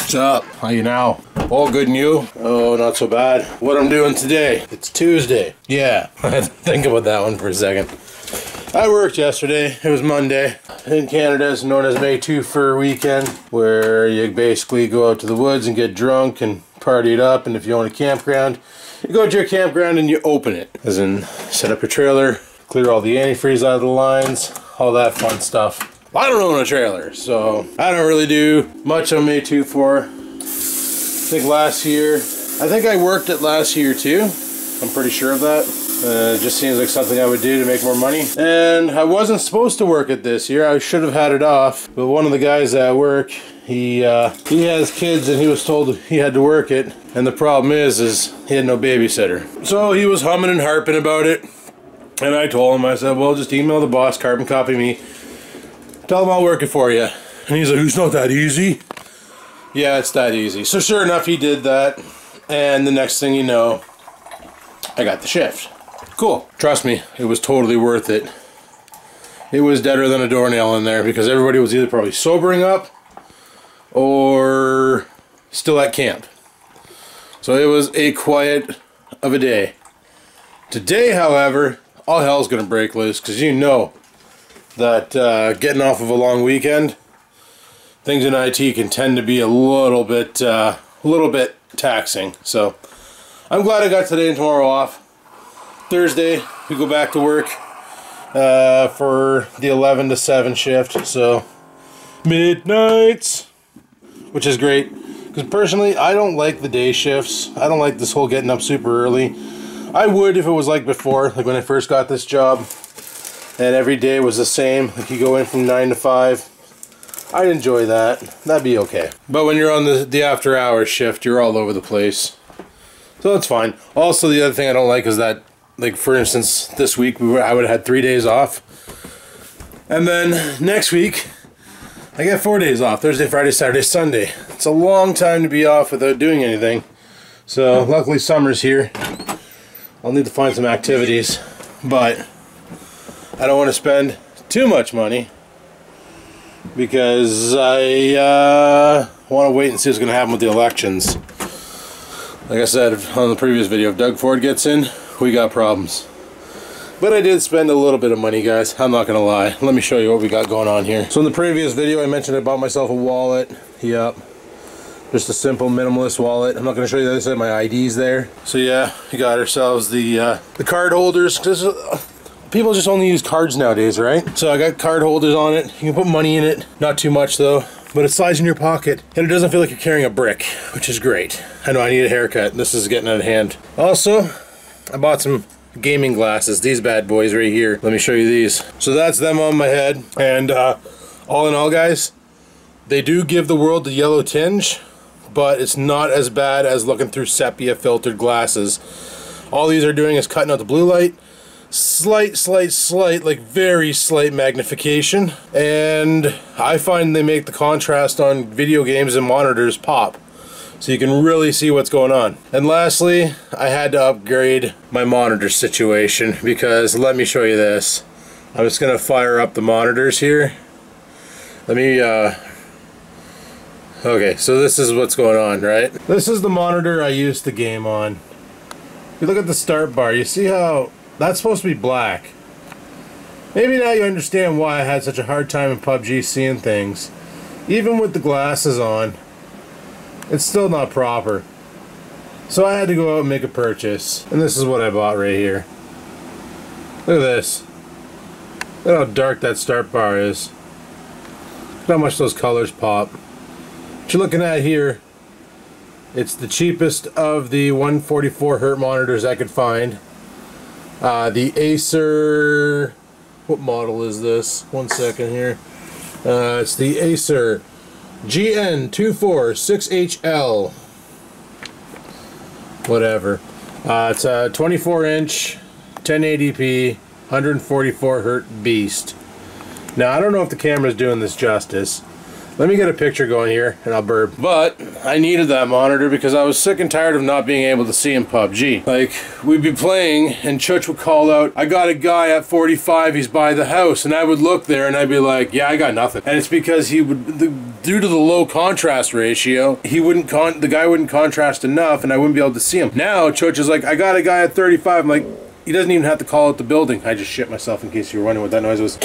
What's up? How you now? All good and you? Oh, not so bad. What I'm doing today? It's Tuesday. Yeah, I had to think about that one for a second. I worked yesterday. It was Monday. In Canada, it's known as May 2 for weekend, where you basically go out to the woods and get drunk and party it up. And if you own a campground, you go to your campground and you open it. As in, set up your trailer, clear all the antifreeze out of the lines, all that fun stuff. I don't own a trailer, so I don't really do much on May 2 for. I think I worked it last year too. I'm pretty sure of that. It just seems like something I would do to make more money. And I wasn't supposed to work it this year. I should have had it off. But one of the guys at work, he has kids and he was told he had to work it. And the problem is he had no babysitter. So he was humming and harping about it. And I told him, I said, well, just email the boss, carbon copy me. Tell him I'll work it for you. And he's like, it's not that easy. Yeah, it's that easy. So sure enough, he did that. And the next thing you know, I got the shift. Cool. Trust me, it was totally worth it. It was deader than a doornail in there because everybody was either probably sobering up or still at camp. So it was a quiet of a day. Today, however, all hell's gonna break loose because you know that getting off of a long weekend, things in IT can tend to be a little bit taxing. So I'm glad I got today and tomorrow off. Thursday we go back to work for the 11 to 7 shift, so midnights, which is great because personally I don't like the day shifts. I don't like this whole getting up super early. I would if it was like before, like when I first got this job and every day was the same, like you go in from 9 to 5. I'd enjoy that. That'd be okay. But when you're on the after hours shift, you're all over the place. So that's fine. Also, the other thing I don't like is that, like for instance, this week I would have had 3 days off. And then next week, I get 4 days off. Thursday, Friday, Saturday, Sunday. It's a long time to be off without doing anything. So luckily summer's here. I'll need to find some activities. But I don't want to spend too much money because I want to wait and see what's going to happen with the elections. Like I said on the previous video, if Doug Ford gets in, we got problems. But I did spend a little bit of money, guys. I'm not going to lie. Let me show you what we got going on here. So in the previous video, I mentioned I bought myself a wallet. Yep. Just a simple minimalist wallet. I'm not going to show you the other side. My ID's there. So yeah, we got ourselves the card holders. People just only use cards nowadays, right? So I got card holders on it. You can put money in it. Not too much though. But it slides in your pocket. And it doesn't feel like you're carrying a brick, which is great. I know I need a haircut. This is getting out of hand. Also, I bought some gaming glasses. These bad boys right here. Let me show you these. So that's them on my head. And all in all, guys, they do give the world the yellow tinge, but it's not as bad as looking through sepia filtered glasses. All these are doing is cutting out the blue light. Slight, like very slight magnification, and I find they make the contrast on video games and monitors pop, so you can really see what's going on. And lastly, I had to upgrade my monitor situation because let me show you this. I'm just gonna fire up the monitors here. Let me okay, so this is what's going on, right? This is the monitor I used to game on. If you look at the start bar, you see how that's supposed to be black. Maybe now you understand why I had such a hard time in PUBG seeing things. Even with the glasses on, it's still not proper. So I had to go out and make a purchase. And this is what I bought right here. Look at this. Look how dark that start bar is. Look how much those colors pop. What you're looking at here, it's the cheapest of the 144 Hz monitors I could find. The Acer, what model is this? 1 second here. It's the Acer GN246HL. Whatever. It's a 24-inch, 1080p, 144 Hz beast. Now I don't know if the camera's doing this justice. Let me get a picture going here, and I'll burp. But I needed that monitor because I was sick and tired of not being able to see in PUBG. Like, we'd be playing, and Chutch would call out, "I got a guy at 45, he's by the house," and I would look there, and I'd be like, "Yeah, I got nothing." And it's because he would, due to the low contrast ratio, the guy wouldn't contrast enough, and I wouldn't be able to see him. Now, Chutch is like, "I got a guy at 35, I'm like, he doesn't even have to call out the building. I just shit myself in case you were wondering what that noise was.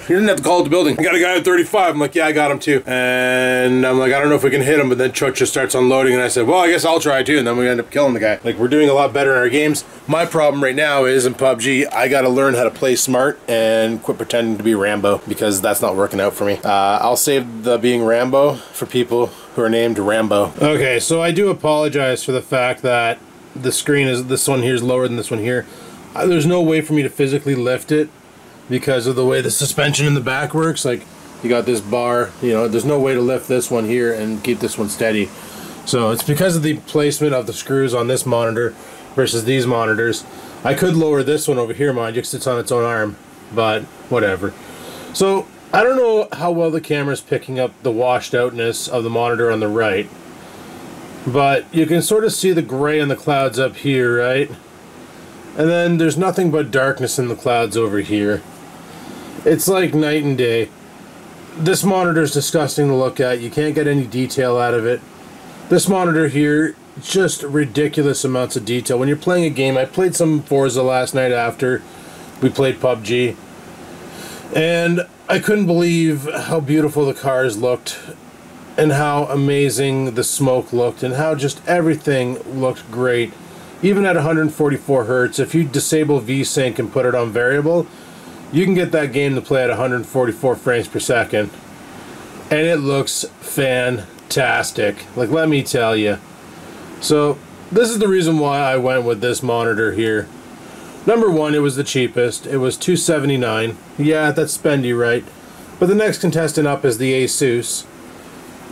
He didn't have to call out the building. I got a guy at 35. I'm like, yeah, I got him too. And I'm like, I don't know if we can hit him, but then Chutch just starts unloading, and I said, well, I guess I'll try too, and then we end up killing the guy. Like, we're doing a lot better in our games. My problem right now is in PUBG, I gotta learn how to play smart and quit pretending to be Rambo, because that's not working out for me. I'll save the being Rambo for people who are named Rambo. Okay, so I do apologize for the fact that the screen is, this one here is lower than this one here. There's no way for me to physically lift it because of the way the suspension in the back works. Like, you got this bar, you know, there's no way to lift this one here and keep this one steady. So it's because of the placement of the screws on this monitor versus these monitors. I could lower this one over here, mind you, because it's on its own arm, but whatever. So I don't know how well the camera's picking up the washed outness of the monitor on the right, but you can sort of see the gray in the clouds up here, right? And then there's nothing but darkness in the clouds over here. It's like night and day. This monitor is disgusting to look at. You can't get any detail out of it. This monitor here, just ridiculous amounts of detail. When you're playing a game, I played some Forza last night after we played PUBG, and I couldn't believe how beautiful the cars looked and how amazing the smoke looked and how just everything looked great. Even at 144 Hertz, if you disable VSync and put it on variable, you can get that game to play at 144 frames per second. And it looks fantastic. Like, let me tell you. So, this is the reason why I went with this monitor here. Number one, it was the cheapest. It was $279. Yeah, that's spendy, right? But the next contestant up is the Asus.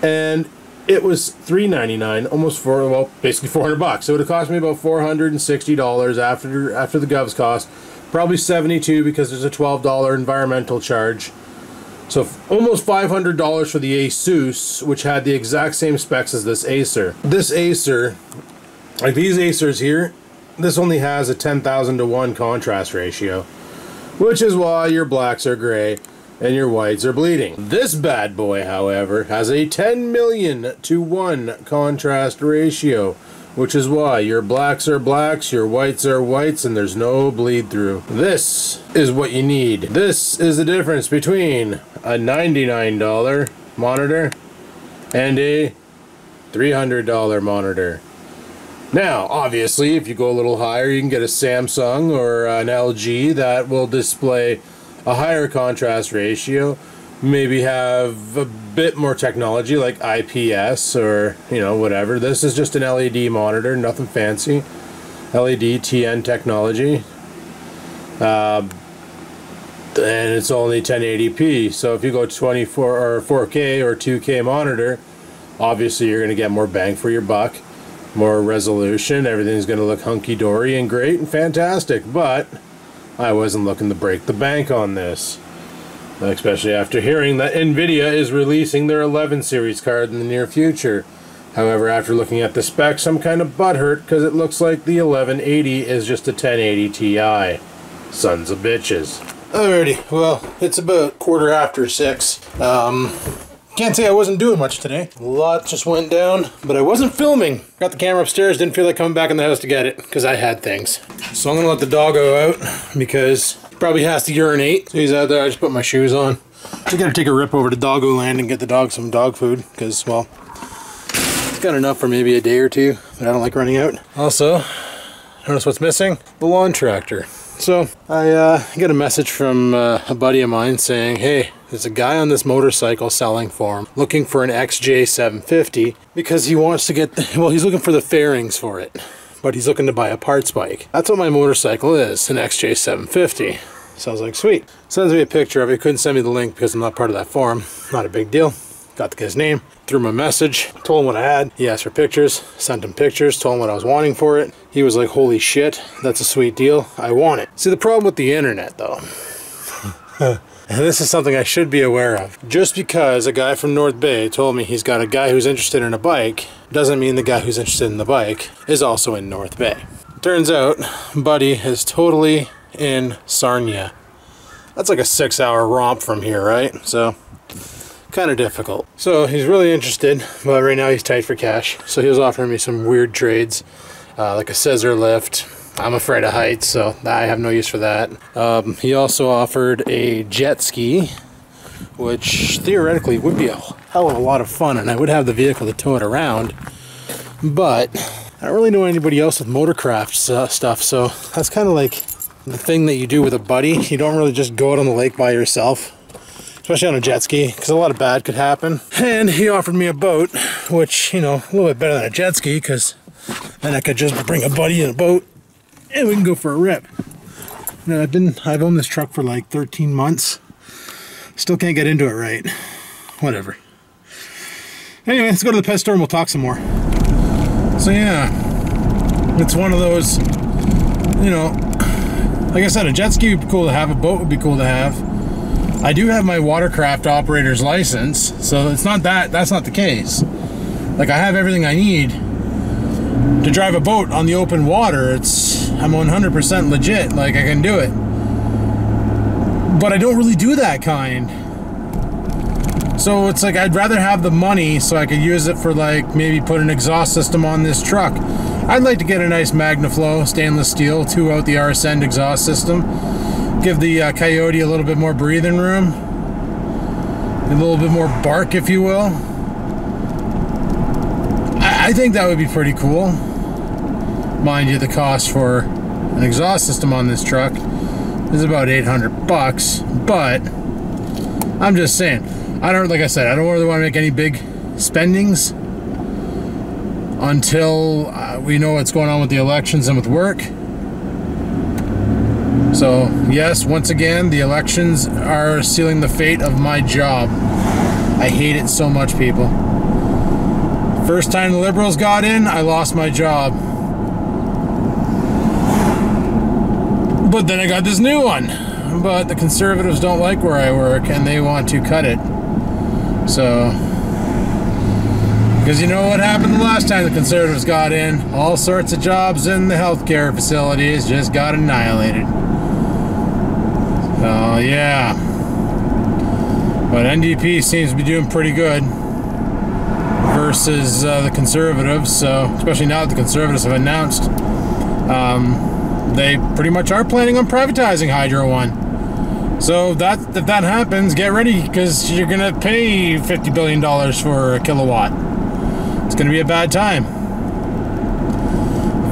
And it was $399, almost well, basically $400. So it would have cost me about $460 after the govs cost. Probably $72 because there's a $12 environmental charge. So almost $500 for the Asus, which had the exact same specs as this Acer. This Acer, like these Acers here, this only has a 10,000 to 1 contrast ratio, which is why your blacks are gray and your whites are bleeding. This bad boy, however, has a 10 million to 1 contrast ratio, which is why your blacks are blacks, your whites are whites, and there's no bleed through. This is what you need. This is the difference between a $99 monitor and a $300 monitor. Now, obviously, if you go a little higher, you can get a Samsung or an LG that will display a higher contrast ratio, maybe have a bit more technology like IPS or, you know, whatever. This is just an LED monitor, nothing fancy. LED TN technology. And it's only 1080p. So if you go 24 or 4K or 2K monitor, obviously you're going to get more bang for your buck, more resolution. Everything's going to look hunky-dory and great and fantastic, but I wasn't looking to break the bank on this, especially after hearing that Nvidia is releasing their 11 series card in the near future. However, after looking at the specs, I'm kind of butthurt because it looks like the 1180 is just a 1080 Ti. Sons of bitches. Alrighty, well, it's about 6:15. Can't say I wasn't doing much today. A lot just went down, but I wasn't filming. Got the camera upstairs, didn't feel like coming back in the house to get it, because I had things. So I'm gonna let the doggo out, because he probably has to urinate. So he's out there, I just put my shoes on. I gotta take a rip over to Doggo Land and get the dog some dog food, because, well, it's got enough for maybe a day or two, but I don't like running out. Also, notice what's missing? The lawn tractor. So I get a message from a buddy of mine saying, hey, there's a guy on this motorcycle selling for him, looking for an XJ750 because he wants to get, well, he's looking for the fairings for it, but he's looking to buy a parts bike. That's what my motorcycle is, an XJ750. So I was like, sweet. Sends me a picture of it. He couldn't send me the link because I'm not part of that forum. Not a big deal. Got the guy's name, threw him a message, told him what I had. He asked for pictures, sent him pictures, told him what I was wanting for it. He was like, holy shit, that's a sweet deal. I want it. See, the problem with the internet, though, And this is something I should be aware of. Just because a guy from North Bay told me he's got a guy who's interested in a bike, doesn't mean the guy who's interested in the bike is also in North Bay. Turns out, Buddy is totally in Sarnia. That's like a 6-hour romp from here, right? So, kind of difficult. So he's really interested, but right now he's tight for cash. So he was offering me some weird trades, like a scissor lift. I'm afraid of heights, so I have no use for that. He also offered a jet ski, which theoretically would be a hell of a lot of fun, and I would have the vehicle to tow it around. But I don't really know anybody else with motorcraft stuff, so that's kind of like the thing that you do with a buddy. You don't really just go out on the lake by yourself, especially on a jet ski, because a lot of bad could happen. And he offered me a boat, which, you know, a little bit better than a jet ski, because then I could just bring a buddy in a boat and we can go for a rip. Now, I've owned this truck for like 13 months. Still can't get into it right. Whatever. Anyway, let's go to the pet store and we'll talk some more. So yeah, it's one of those, you know, like I said, a jet ski would be cool to have, a boat would be cool to have. I do have my watercraft operator's license, so it's not that, that's not the case. Like, I have everything I need to drive a boat on the open water. I'm 100% legit, like I can do it. But I don't really do that kind. So it's like, I'd rather have the money so I could use it for, like, maybe put an exhaust system on this truck. I'd like to get a nice MagnaFlow stainless steel 2-out the RSend exhaust system. Give the Coyote a little bit more breathing room. A little bit more bark, if you will. I think that would be pretty cool. Mind you, the cost for an exhaust system on this truck is about $800, but I'm just saying, like I said, I don't really want to make any big spendings until we know what's going on with the elections and with work. So yes, once again, the elections are sealing the fate of my job. I hate it so much, people. First time the Liberals got in, I lost my job. But then I got this new one. But the Conservatives don't like where I work and they want to cut it. So, because you know what happened the last time the Conservatives got in? All sorts of jobs in the healthcare facilities just got annihilated. So yeah. But NDP seems to be doing pretty good versus the Conservatives, so especially now that the Conservatives have announced they pretty much are planning on privatizing Hydro One. So if that happens, get ready, because you're gonna pay $50 billion for a kilowatt. It's gonna be a bad time.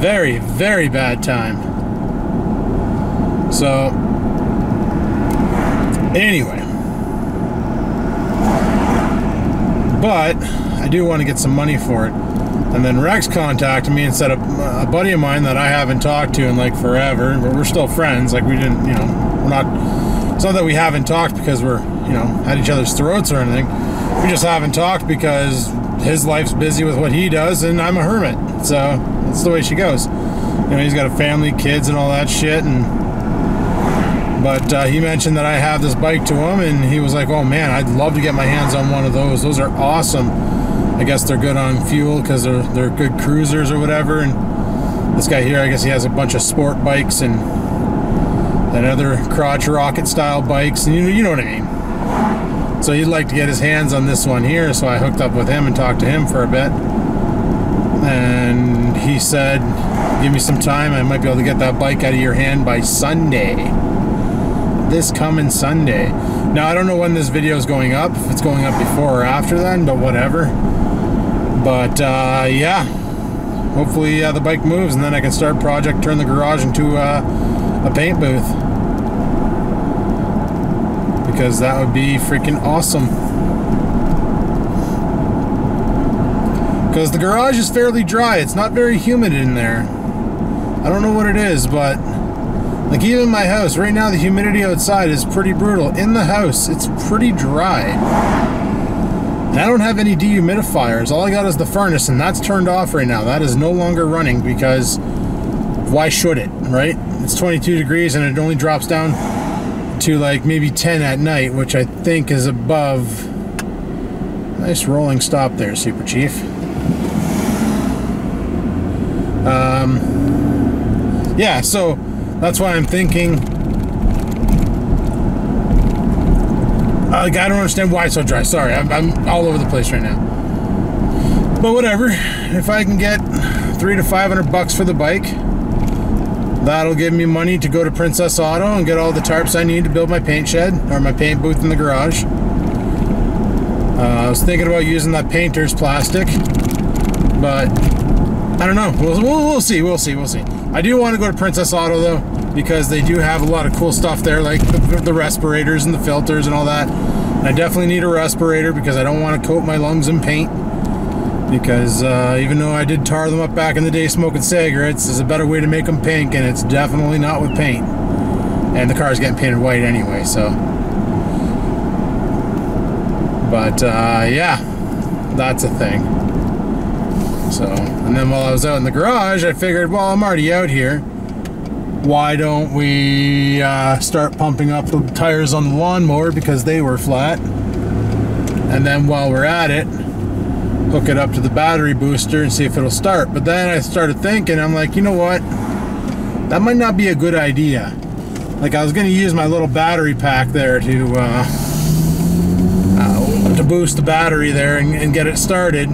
Very, very bad time. So anyway, but I do want to get some money for it. And then Rex contacted me and said a buddy of mine that I haven't talked to in like forever, but we're still friends. Like, we didn't, you know, we're not, it's not that we haven't talked because we're, you know, at each other's throats or anything. We just haven't talked because his life's busy with what he does and I'm a hermit. So that's the way she goes. You know, he's got a family, kids and all that shit. But he mentioned that I have this bike to him, and he was like, oh man, I'd love to get my hands on one of those. Those are awesome. I guess they're good on fuel because they're good cruisers or whatever. And this guy here, I guess he has a bunch of sport bikes and other crotch rocket style bikes, and you know what I mean. So he'd like to get his hands on this one here, so I hooked up with him and talked to him for a bit. And he said, give me some time, I might be able to get that bike out of your hand by Sunday. This coming Sunday. Now I don't know when this video is going up, if it's going up before or after then, but whatever. But yeah, hopefully the bike moves and then I can start turn the garage into a paint booth, because that would be freaking awesome. Because the garage is fairly dry, it's not very humid in there. I don't know what it is, but like even in my house, right now the humidity outside is pretty brutal. In the house, it's pretty dry. And I don't have any dehumidifiers. All I got is the furnace, and that's turned off right now. That is no longer running because why should it, right? It's 22 degrees and it only drops down to like maybe 10 at night, which I think is above. Nice rolling stop there, Super Chief. Yeah, so that's why I'm thinking. I don't understand why it's so dry. Sorry, I'm all over the place right now. But whatever. If I can get $300 to $500 for the bike, that'll give me money to go to Princess Auto and get all the tarps I need to build my paint shed or my paint booth in the garage. I was thinking about using that painter's plastic, but I don't know. We'll see. I do want to go to Princess Auto though, because they do have a lot of cool stuff there, like the respirators and the filters and all that. And I definitely need a respirator because I don't want to coat my lungs in paint. Because even though I did tar them up back in the day smoking cigarettes, there's a better way to make them pink, and it's definitely not with paint. And the car's getting painted white anyway, so. But yeah, that's a thing. So, and then while I was out in the garage, I figured, well, I'm already out here. Why don't we start pumping up the tires on the lawnmower because they were flat. And then while we're at it, hook it up to the battery booster and see if it'll start. But then I started thinking, I'm like, you know what? That might not be a good idea. Like, I was going to use my little battery pack there to boost the battery there and get it started.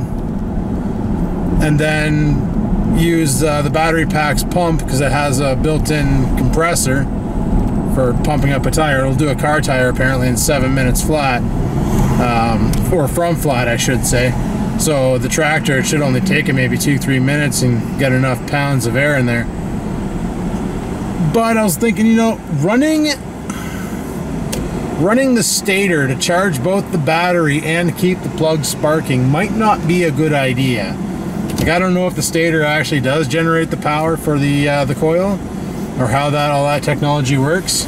And then use the battery pack's pump, because it has a built-in compressor for pumping up a tire. It'll do a car tire apparently in 7 minutes flat. Or from flat, I should say. So the tractor, it should only take it maybe 2-3 minutes and get enough pounds of air in there. But I was thinking, you know, running the stator to charge both the battery and keep the plug sparking might not be a good idea. Like, I don't know if the stator actually does generate the power for the coil, or how all that technology works.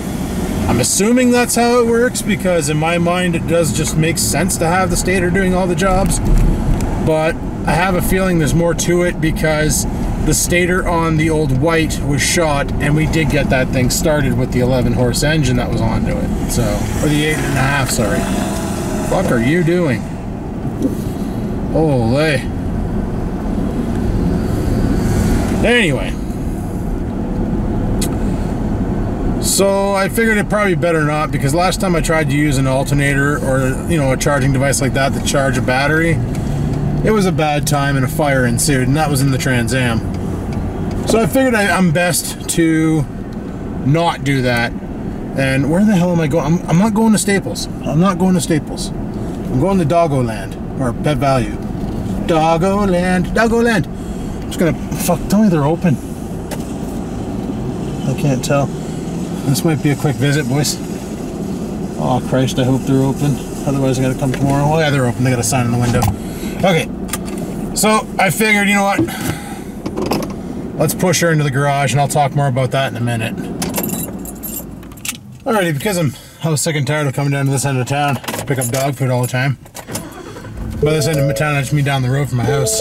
I'm assuming that's how it works, because in my mind it does just make sense to have the stator doing all the jobs. But I have a feeling there's more to it, because the stator on the old white was shot, and we did get that thing started with the 11-horse engine that was onto it. So, or the 8.5, sorry. What are you doing? Holy. Anyway. So I figured it probably better not, because last time I tried to use an alternator or, you know, a charging device like that to charge a battery, it was a bad time and a fire ensued, and that was in the Trans Am. So I figured I'm best to not do that. And where the hell am I going? I'm not going to Staples. I'm not going to Staples. I'm going to Doggo Land, or Pet Value. Doggo Land. I'm just gonna, fuck, tell me they're open. I can't tell. This might be a quick visit, boys. Oh Christ, I hope they're open. Otherwise I gotta come tomorrow. Oh yeah, they're open. They got a sign in the window. Okay, so I figured, you know what? Let's push her into the garage, and I'll talk more about that in a minute. Alrighty, because I was sick and tired of coming down to this end of town to pick up dog food all the time. By this end of town, I just mean down the road from my house.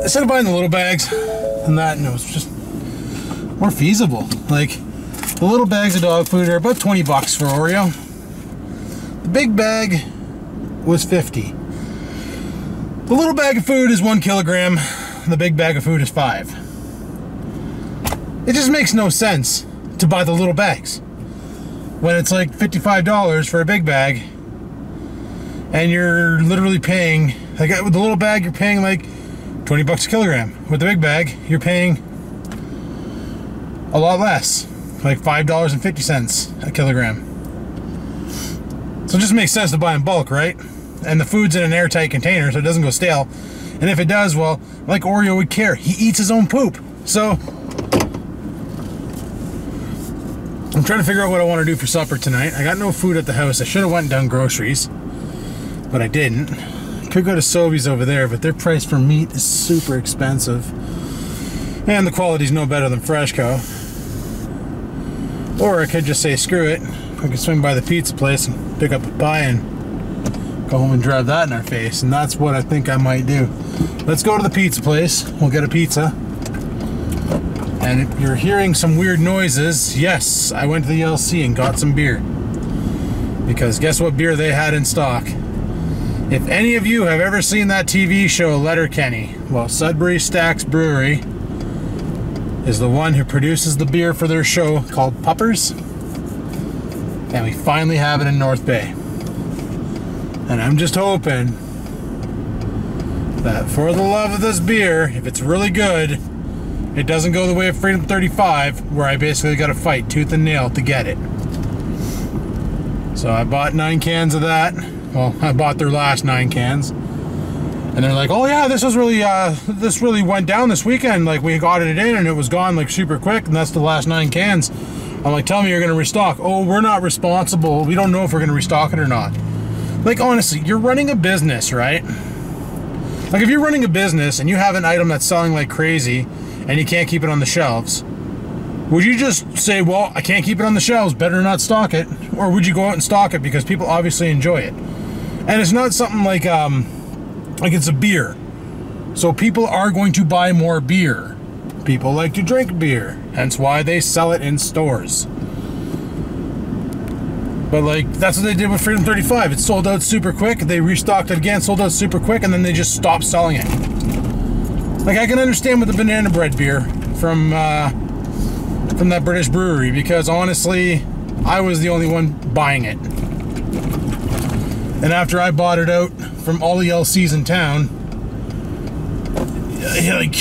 Instead of buying the little bags and that, and it was just more feasible. Like, the little bags of dog food are about 20 bucks for Oreo. The big bag was 50. The little bag of food is 1 kilogram. The big bag of food is 5. It just makes no sense to buy the little bags when it's like $55 for a big bag, and you're literally paying, like, with the little bag you're paying like 20 bucks a kilogram. With the big bag you're paying a lot less, like $5.50 a kilogram. So it just makes sense to buy in bulk, right? And the food's in an airtight container, so it doesn't go stale. And if it does, well, like Oreo would care, he eats his own poop. So I'm trying to figure out what I want to do for supper tonight. I got no food at the house. I should have went and done groceries, but I didn't. Could go to Sobeys over there, but their price for meat is super expensive, and the quality's no better than Freshco. Or I could just say screw it. I could swing by the pizza place and pick up a pie and go home and drive that in our face, and that's what I think I might do. Let's go to the pizza place. We'll get a pizza, And if you're hearing some weird noises, yes, I went to the LC and got some beer. Because guess what beer they had in stock? If any of you have ever seen that TV show Letterkenny, well, Sudbury Stacks Brewery is the one who produces the beer for their show called Puppers. And we finally have it in North Bay. And I'm just hoping that for the love of this beer, if it's really good, it doesn't go the way of Freedom 35, where I basically got to fight tooth and nail to get it. So I bought 9 cans of that. Well, I bought their last 9 cans. And they're like, oh yeah, this really went down this weekend. Like, we got it in and it was gone like super quick, and that's the last 9 cans. I'm like, tell me you're gonna restock. Oh, we're not responsible. We don't know if we're gonna restock it or not. Like, honestly, you're running a business, right? Like, if you're running a business and you have an item that's selling like crazy and you can't keep it on the shelves, would you just say, well, I can't keep it on the shelves, better not stock it? Or would you go out and stock it because people obviously enjoy it? And it's not something like it's a beer. So people are going to buy more beer. People like to drink beer, hence why they sell it in stores. But like, that's what they did with Freedom 35. It sold out super quick, they restocked it again, sold out super quick, and then they just stopped selling it. Like, I can understand with the banana bread beer from that British brewery, because honestly, I was the only one buying it. And after I bought it out from all the LCs in town, like,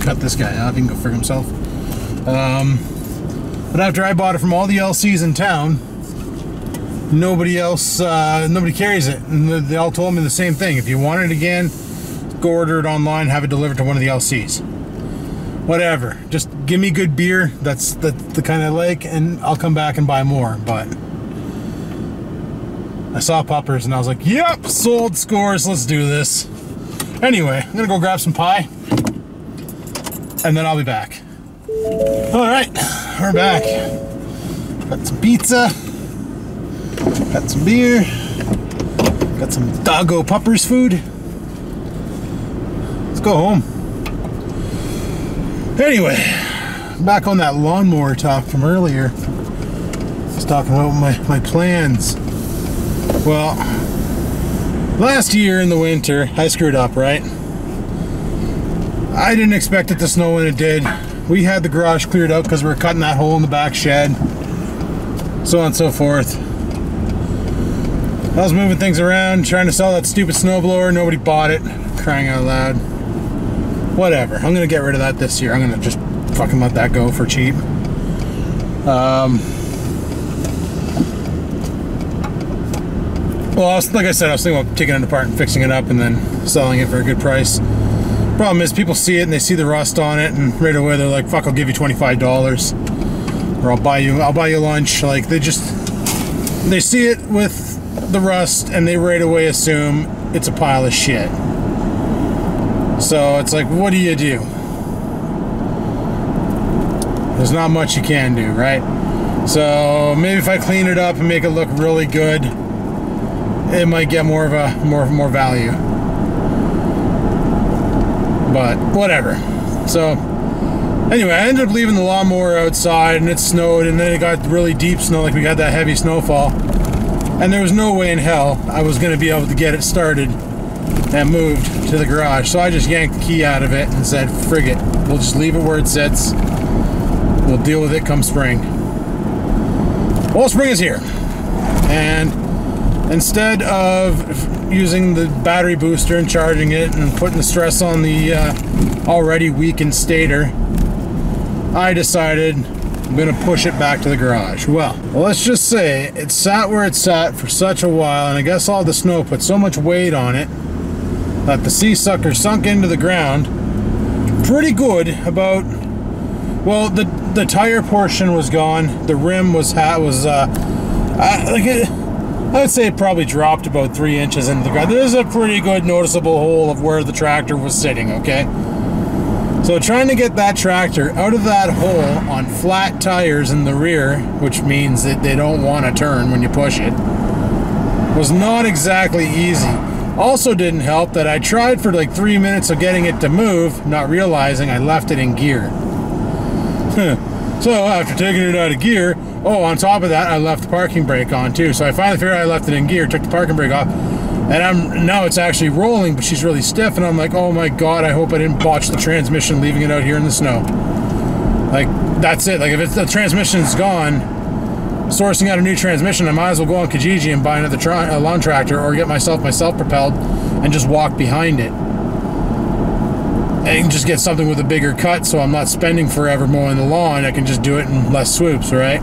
cut this guy off, he can go frig himself. But after I bought it from all the LCs in town, nobody carries it. And they all told me the same thing. If you want it again, go order it online, have it delivered to one of the LCs. Whatever. Just give me good beer. That's the kind I like, and I'll come back and buy more. But I saw Puppers and I was like, yep, sold, scores, let's do this. Anyway, I'm gonna go grab some pie and then I'll be back. All right, we're back. Got some pizza, got some beer, got some doggo Puppers food. Let's go home. Anyway, back on that lawnmower talk from earlier. I was talking about my plans. Well, last year in the winter, I screwed up, right? I didn't expect it to snow when it did. We had the garage cleared out because we were cutting that hole in the back shed. So on and so forth. I was moving things around, trying to sell that stupid snowblower. Nobody bought it. Crying out loud. Whatever. I'm going to get rid of that this year. I'm going to just fucking let that go for cheap. Well, like I said, I was thinking about taking it apart and fixing it up and then selling it for a good price. Problem is, people see it and they see the rust on it, and right away they're like, "Fuck, I'll give you $25, or I'll buy you lunch." Like, they see it with the rust and they right away assume it's a pile of shit. So it's like, what do you do? There's not much you can do, right? So maybe if I clean it up and make it look really good, it might get more value. But whatever. So anyway, I ended up leaving the lawnmower outside, and it snowed, and then it got really deep snow, like we got that heavy snowfall, and there was no way in hell I was going to be able to get it started and moved to the garage. So I just yanked the key out of it and said, frig it, we'll just leave it where it sits. We'll deal with it come spring. Well, spring is here, and instead of using the battery booster and charging it and putting the stress on the already weakened stator, I decided I'm going to push it back to the garage. Well, let's just say it sat where it sat for such a while, and I guess all the snow put so much weight on it that the sea sucker sunk into the ground pretty good. About, well, the tire portion was gone, the rim was I would say it probably dropped about 3 inches into the ground. There's a pretty good noticeable hole of where the tractor was sitting, okay? So trying to get that tractor out of that hole on flat tires in the rear, which means that they don't want to turn when you push it, was not exactly easy. Also didn't help that I tried for like 3 minutes of getting it to move, not realizing I left it in gear. So after taking it out of gear, oh, on top of that, I left the parking brake on too. So I finally figured out I left it in gear, took the parking brake off, and now it's actually rolling, but she's really stiff, and I'm like, oh my god, I hope I didn't botch the transmission leaving it out here in the snow. Like, that's it. Like, if the transmission's gone, sourcing out a new transmission, I might as well go on Kijiji and buy another lawn tractor, or get myself propelled and just walk behind it. And just get something with a bigger cut, so I'm not spending forever mowing the lawn. I can just do it in less swoops, right?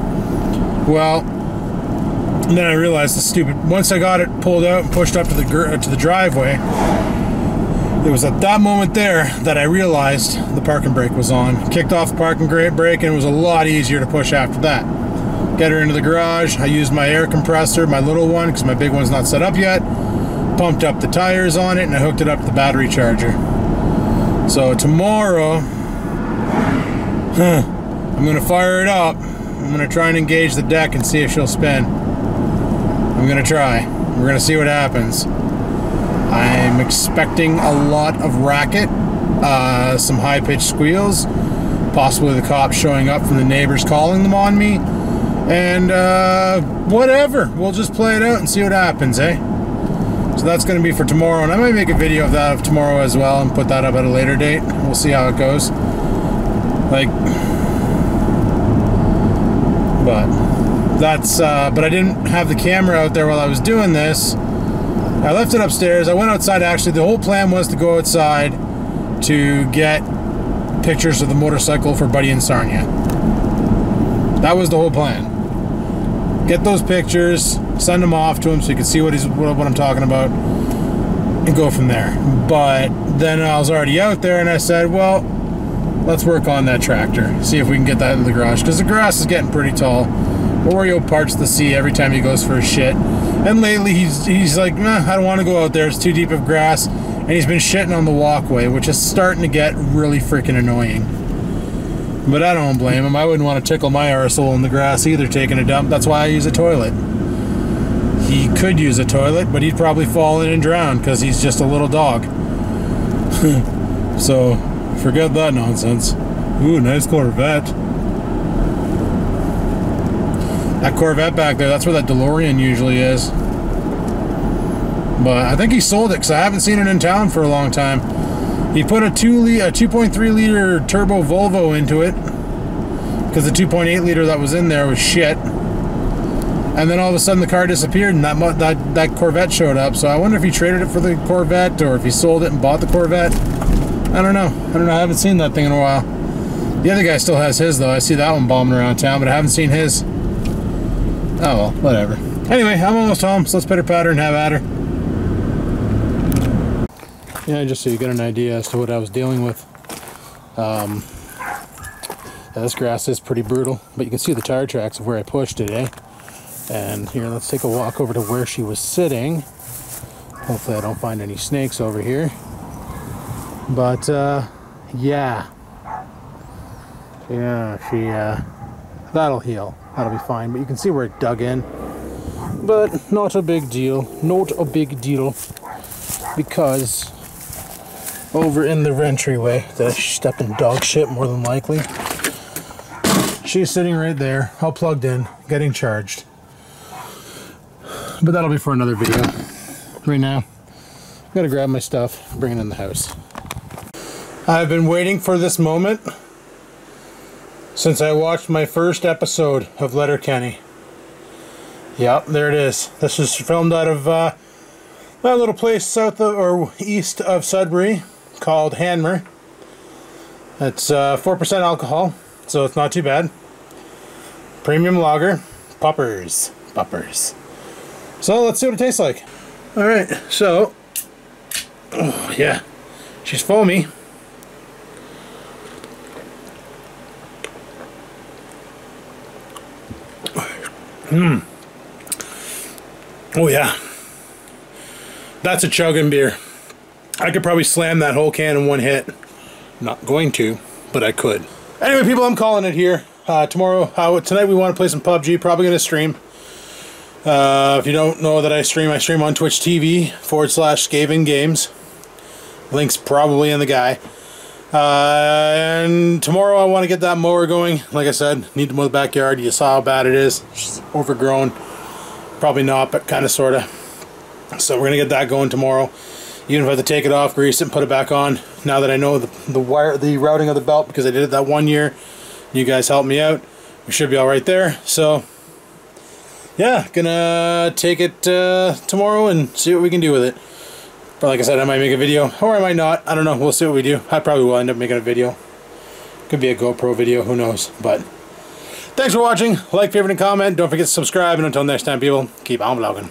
Well, then I realized the stupid. Once I got it pulled out and pushed up to the driveway, it was at that moment there that I realized the parking brake was on. Kicked off the parking brake, and it was a lot easier to push after that. Get her into the garage. I used my air compressor, my little one, because my big one's not set up yet. Pumped up the tires on it, and I hooked it up to the battery charger. So tomorrow, I'm going to fire it up. I'm going to try and engage the deck and see if she'll spin. I'm going to try. We're going to see what happens. I'm expecting a lot of racket, some high-pitched squeals, possibly the cops showing up from the neighbors calling them on me, and whatever. We'll just play it out and see what happens, eh? So that's going to be for tomorrow, and I might make a video of that of tomorrow as well and put that up at a later date. We'll see how it goes. Like, but I didn't have the camera out there while I was doing this. I left it upstairs. I went outside. Actually, the whole plan was to go outside to get pictures of the motorcycle for Buddy and Sarnia. That was the whole plan. Get those pictures, send them off to him so you can see what I'm talking about, and go from there. But then I was already out there, and I said, well, let's work on that tractor, see if we can get that in the garage, because the grass is getting pretty tall. Oreo parts the sea every time he goes for a shit, and lately he's like, nah, I don't want to go out there, it's too deep of grass, and he's been shitting on the walkway, which is starting to get really freaking annoying. But I don't blame him. I wouldn't want to tickle my arsehole in the grass either, taking a dump. That's why I use a toilet. He could use a toilet, but he'd probably fall in and drown because he's just a little dog. So, forget that nonsense. Ooh, nice Corvette. That Corvette back there, that's where that DeLorean usually is. But I think he sold it because I haven't seen it in town for a long time. He put a 2.3 liter turbo Volvo into it because the 2.8 liter that was in there was shit. And then all of a sudden the car disappeared and that Corvette showed up. So I wonder if he traded it for the Corvette or if he sold it and bought the Corvette. I don't know. I haven't seen that thing in a while. The other guy still has his though. I see that one bombing around town, but I haven't seen his. Oh well, whatever. Anyway, I'm almost home, so let's pitter patter and have at her. Yeah, just so you get an idea as to what I was dealing with. This grass is pretty brutal, but you can see the tire tracks of where I pushed it, eh? And here, let's take a walk over to where she was sitting. Hopefully I don't find any snakes over here. But, yeah. Yeah, that'll heal. That'll be fine, but you can see where it dug in. But not a big deal. Not a big deal. Because over in the entryway that I stepped in dog shit more than likely. She's sitting right there, all plugged in, getting charged. But that'll be for another video. Right now, I'm gonna grab my stuff, bring it in the house. I've been waiting for this moment since I watched my first episode of Letterkenny. Yep, there it is. This is filmed out of my little place south of, or east of Sudbury called Hanmer. It's 4% alcohol, so it's not too bad. Premium lager, poppers. So let's see what it tastes like. Alright, so, oh yeah, she's foamy. Oh yeah, that's a chugging beer. I could probably slam that whole can in one hit. Not going to, but I could. Anyway, people, I'm calling it here. Tonight we want to play some PUBG. Probably going to stream. If you don't know that I stream on Twitch TV /Skaven Games. Link's probably in the guy. And tomorrow I want to get that mower going. Like I said, need to mow the backyard. You saw how bad it is. It's overgrown. Probably not, but kind of, sort of. So we're going to get that going tomorrow. Even if I have to take it off, grease it, and put it back on. Now that I know the routing of the belt, because I did it that one year. You guys helped me out. We should be all right there. So, yeah, gonna take it tomorrow and see what we can do with it. But like I said, I might make a video, or I might not. I don't know. We'll see what we do. I probably will end up making a video. Could be a GoPro video. Who knows? But thanks for watching. Like, favorite, and comment. Don't forget to subscribe. And until next time, people, keep on vlogging.